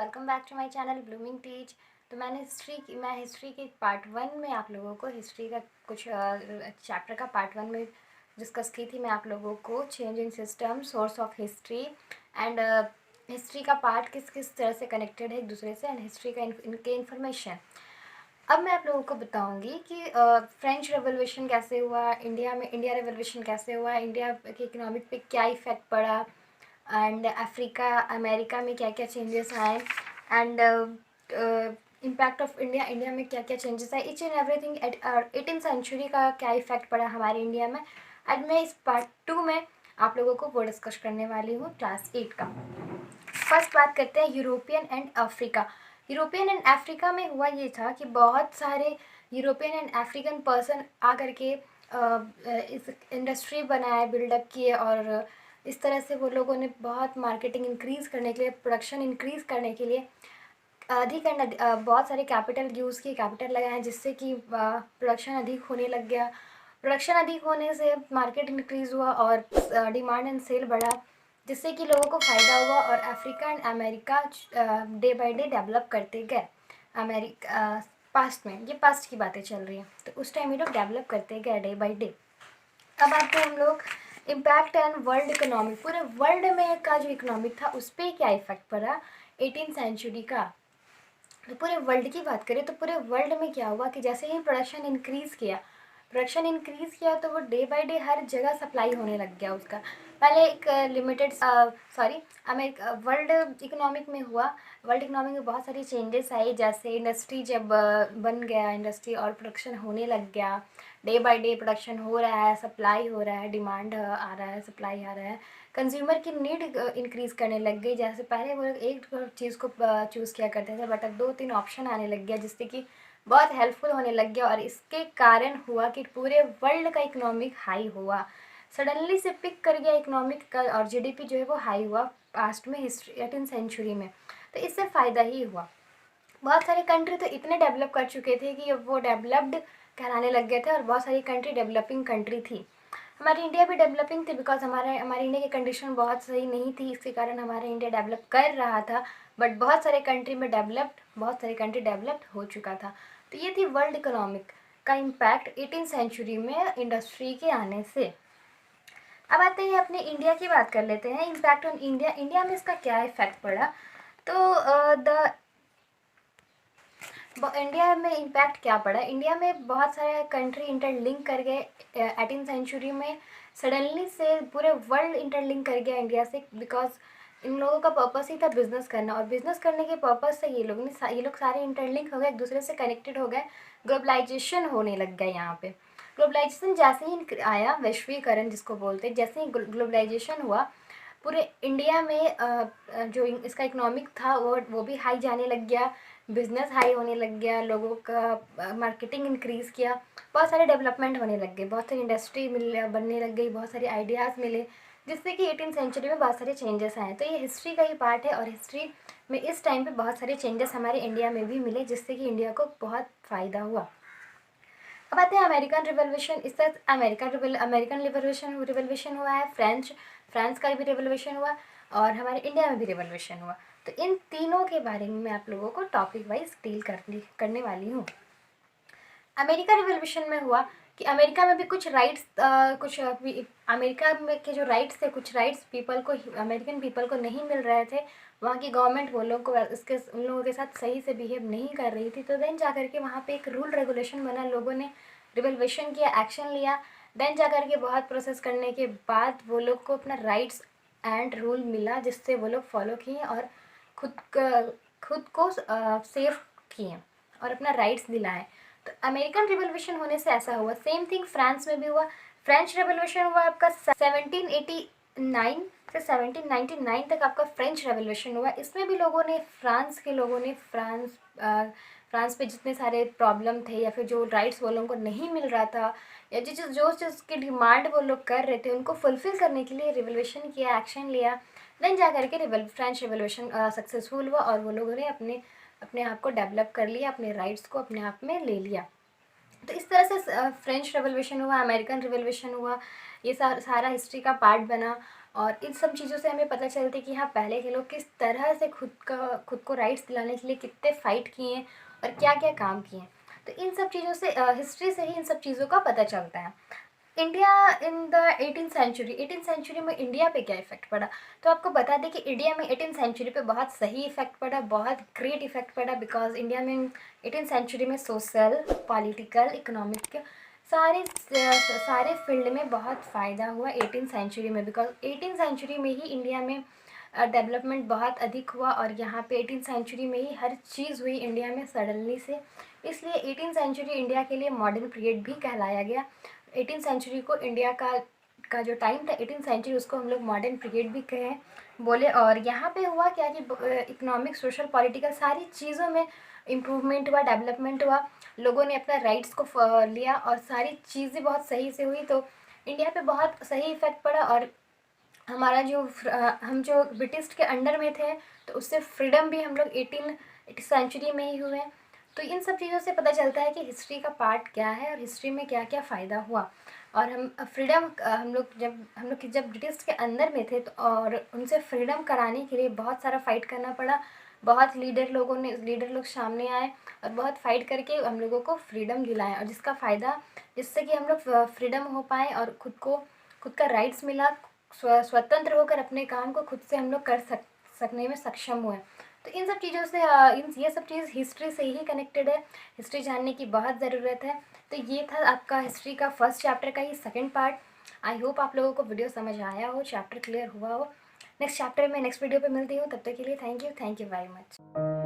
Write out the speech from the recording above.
Welcome back to my channel Blooming Teach. तो मैं history के पार्ट 1 में आप लोगों को हिस्ट्री का कुछ चैप्टर का पार्ट 1 में डिस्कस की थी। मैं आप लोगों को change in system, source of history and history का पार्ट किस किस तरह से कनेक्टेड है एक दूसरे से, एंड हिस्ट्री का इनके इन्फॉर्मेशन। अब मैं आप लोगों को बताऊंगी कि फ्रेंच रेवोल्यूशन कैसे हुआ, इंडिया रेवोल्यूशन कैसे हुआ, इंडिया के इकोनॉमिक पे क्या इफ़ेक्ट पड़ा, एंड अमेरिका में क्या क्या चेंजेस आए, एंड इम्पैक्ट ऑफ इंडिया में क्या क्या चेंजेस आए, each and everything at 18th century का क्या इफेक्ट पड़ा हमारे इंडिया में। आज मैं इस पार्ट 2 में आप लोगों को वो डिस्कस करने वाली हूँ, क्लास 8 का। फर्स्ट बात करते हैं European and Africa. European and Africa में हुआ ये था कि बहुत सारे यूरोपियन एंड अफ्रीकन पर्सन आकर के इस इंडस्ट्री बनाए, बिल्डअप किए, और इस तरह से वो लोगों ने बहुत मार्केटिंग इंक्रीज़ करने के लिए, प्रोडक्शन इंक्रीज़ करने के लिए अधिक बहुत सारे कैपिटल यूज़ किए, कैपिटल लगाए, जिससे कि प्रोडक्शन अधिक होने लग गया। प्रोडक्शन अधिक होने से मार्केट इंक्रीज़ हुआ और डिमांड एंड सेल बढ़ा, जिससे कि लोगों को फ़ायदा हुआ और Africa and America day by day develop करते गए। अमेरिका पास्ट में, ये पास्ट की बातें चल रही हैं, तो उस टाइम ये लोग डेवलप करते गए डे बाय डे। अब आते हैं हम लोग इम्पैक्ट एंड वर्ल्ड इकोनॉमी। पूरे वर्ल्ड में का जो इकोनॉमिक था उस पर क्या इफेक्ट पड़ा 18th सेंचुरी का। तो पूरे वर्ल्ड की बात करें तो पूरे वर्ल्ड में क्या हुआ कि जैसे ही प्रोडक्शन इंक्रीज़ किया तो वो डे बाय डे हर जगह सप्लाई होने लग गया उसका। पहले एक लिमिटेड अमेरिका वर्ल्ड इकोनॉमिक में हुआ। वर्ल्ड इकोनॉमिक में बहुत सारी चेंजेस आई, जैसे इंडस्ट्री जब बन गया, इंडस्ट्री और प्रोडक्शन होने लग गया, डे बाय डे प्रोडक्शन हो रहा है, सप्लाई हो रहा है, डिमांड आ रहा है, सप्लाई आ रहा है, कंज्यूमर की नीड इंक्रीज़ करने लग गई। जैसे पहले वो लोग एक चीज़ को चूज़ किया करते थे, बट अब 2-3 ऑप्शन आने लग गया, जिससे कि बहुत हेल्पफुल होने लग गया, और इसके कारण हुआ कि पूरे वर्ल्ड का इकोनॉमिक हाई हुआ, सडनली से पिक कर गया इकोनॉमिक का, और जीडीपी जो है वो हाई हुआ पास्ट में, हिस्ट्री 18th सेंचुरी में। तो इससे फ़ायदा ही हुआ। बहुत सारे कंट्री तो इतने डेवलप कर चुके थे कि वो डेवलप्ड कहलाने लग गए थे, और बहुत सारी कंट्री डेवलपिंग कंट्री थी। हमारी इंडिया भी डेवलपिंग थी, बिकॉज हमारे इंडिया की कंडीशन बहुत सही नहीं थी, इसके कारण हमारा इंडिया डेवलप कर रहा था, बट बहुत सारे कंट्री डेवलप्ड हो चुका था। तो ये थी वर्ल्ड इकोनॉमिक का इम्पैक्ट 18th सेंचुरी में इंडस्ट्री के आने से। अब आते हैं अपने इंडिया की बात कर लेते हैं, इम्पैक्ट ऑन इंडिया। इंडिया में इसका क्या इफेक्ट पड़ा। तो इंडिया में इम्पैक्ट क्या पड़ा, इंडिया में बहुत सारे कंट्री इंटरलिंक कर गए 18th सेंचुरी में। सडनली से पूरे वर्ल्ड इंटरलिंक कर गया इंडिया से, बिकॉज इन लोगों का पर्पस ही था बिजनेस करना, और बिजनेस करने के पर्पस से ये लोग सारे इंटरलिंक हो गए, एक दूसरे से कनेक्टेड हो गए, ग्लोबलाइजेशन होने लग गया यहाँ पे। ग्लोबलाइजेशन जैसे ही आया, वैश्वीकरण जिसको बोलते हैं, जैसे ही ग्लोबलाइजेशन हुआ, पूरे इंडिया में जो इसका इकोनॉमिक था वो भी हाई जाने लग गया, बिजनेस हाई होने लग गया, लोगों का मार्केटिंग इंक्रीज़ किया, बहुत सारे डेवलपमेंट होने लग गए, बहुत सारी इंडस्ट्री बनने लग गई, बहुत सारे आइडियाज़ मिले, जिससे कि 18th सेंचुरी में बहुत सारे चेंजेस आए। तो ये हिस्ट्री का ही पार्ट है, और हिस्ट्री में इस टाइम पे बहुत सारे चेंजेस हमारे इंडिया में भी मिले, जिससे कि इंडिया को बहुत फ़ायदा हुआ। अब आते हैं अमेरिकन रिवोल्यूशन। इस तरह अमेरिकन रिवोल्यूशन हुआ है, फ्रांस का भी रिवोल्यूशन हुआ, और हमारे इंडिया में भी रिवोल्यूशन हुआ। तो इन तीनों के बारे में मैं आप लोगों को टॉपिक वाइज डील करने वाली हूँ। अमेरिका रिवोल्यूशन में हुआ कि अमेरिका में भी कुछ राइट्स अमेरिका में के जो राइट्स थे, कुछ राइट्स अमेरिकन पीपल को नहीं मिल रहे थे। वहाँ की गवर्नमेंट वो लोग को उन लोगों के साथ सही से बिहेव नहीं कर रही थी। तो देन जा करके वहाँ पे एक रूल रेगुलेशन बना, लोगों ने रिवोल्यूशन किया, एक्शन लिया। देन जा करके बहुत प्रोसेस करने के बाद वो लोग को अपना राइट्स एंड रूल मिला, जिससे वो लोग फॉलो किए और खुद को सेफ किए और अपना राइट्स दिलाए। तो अमेरिकन रिवोल्यूशन होने से ऐसा हुआ। सेम थिंग फ्रांस में भी हुआ। फ्रेंच रेवोल्यूशन हुआ आपका 1789 से 1799 तक आपका फ्रेंच रेवोल्यूशन हुआ। इसमें भी फ्रांस पे जितने सारे प्रॉब्लम थे, या फिर जो राइट्स वो लोगों को नहीं मिल रहा था, या जो जिसकी डिमांड वो लोग कर रहे थे, उनको फुलफिल करने के लिए रिवोल्यूशन किया, एक्शन लिया। देन जा करके फ्रेंच रेवोल्यूशन सक्सेसफुल हुआ, और वो लोगों ने अपने आप को डेवलप कर लिया, अपने राइट्स को अपने आप में ले लिया। तो इस तरह से फ्रेंच रेवोल्यूशन हुआ, अमेरिकन रिवोल्यूशन हुआ, ये सारा हिस्ट्री का पार्ट बना। और इन सब चीज़ों से हमें पता चलता है कि हाँ, पहले के लोग किस तरह से खुद को राइट्स दिलाने के लिए कितने फ़ाइट किए हैं और क्या क्या काम किए हैं। तो इन सब चीज़ों से हिस्ट्री से ही इन सब चीज़ों का पता चलता है। India in the 18th century में इंडिया पे क्या इफ़ेक्ट पड़ा। तो आपको बता दें कि इंडिया में 18th सेंचुरी पे बहुत सही इफ़ेक्ट पड़ा, बहुत ग्रेट इफ़ेक्ट पड़ा, बिकॉज इंडिया में 18th सेंचुरी में सोशल, पॉलिटिकल, इकोनॉमिक सारे फील्ड में बहुत फ़ायदा हुआ 18th सेंचुरी में, बिकॉज 18th सेंचुरी में ही इंडिया में डेवलपमेंट बहुत अधिक हुआ और यहाँ पे 18th सेंचुरी में ही हर चीज़ हुई इंडिया में सडनली से। इसलिए 18th सेंचुरी इंडिया के लिए मॉडर्न पीरियड भी कहलाया गया। 18th सेंचुरी को इंडिया का जो टाइम था 18th सेंचुरी, उसको हम लोग मॉडर्न पीरियड भी कहें बोले। और यहाँ पे हुआ क्या कि इकोनॉमिक, सोशल, पॉलिटिकल सारी चीज़ों में इम्प्रूवमेंट हुआ, डेवलपमेंट हुआ। लोगों ने अपना राइट्स को लिया और सारी चीज़ें बहुत सही से हुई। तो इंडिया पे बहुत सही इफ़ेक्ट पड़ा। और हमारा हम जो ब्रिटिश के अंडर में थे, तो उससे फ्रीडम भी हम लोग 18th सेंचुरी में ही हुए। तो इन सब चीज़ों से पता चलता है कि हिस्ट्री का पार्ट क्या है और हिस्ट्री में क्या क्या फ़ायदा हुआ। और हम फ्रीडम हम लोग जब ब्रिटिश के अंदर में थे, तो और उनसे फ्रीडम कराने के लिए बहुत सारा फ़ाइट करना पड़ा। बहुत लीडर लोग सामने आए और बहुत फ़ाइट करके हम लोगों को फ्रीडम दिलाया, और जिससे कि हम लोग फ्रीडम हो पाए और खुद का राइट्स मिला। स्वतंत्र होकर अपने काम को खुद से हम लोग सकने में सक्षम हुए। तो इन सब चीज़ों से ये सब चीज़ हिस्ट्री से ही कनेक्टेड है। हिस्ट्री जानने की बहुत ज़रूरत है। तो ये था आपका हिस्ट्री का फर्स्ट चैप्टर का ही सेकंड पार्ट। आई होप आप लोगों को वीडियो समझ आया हो, चैप्टर क्लियर हुआ हो। नेक्स्ट चैप्टर में नेक्स्ट वीडियो पे मिलती हूँ। तब तक के लिए थैंक यू वेरी मच।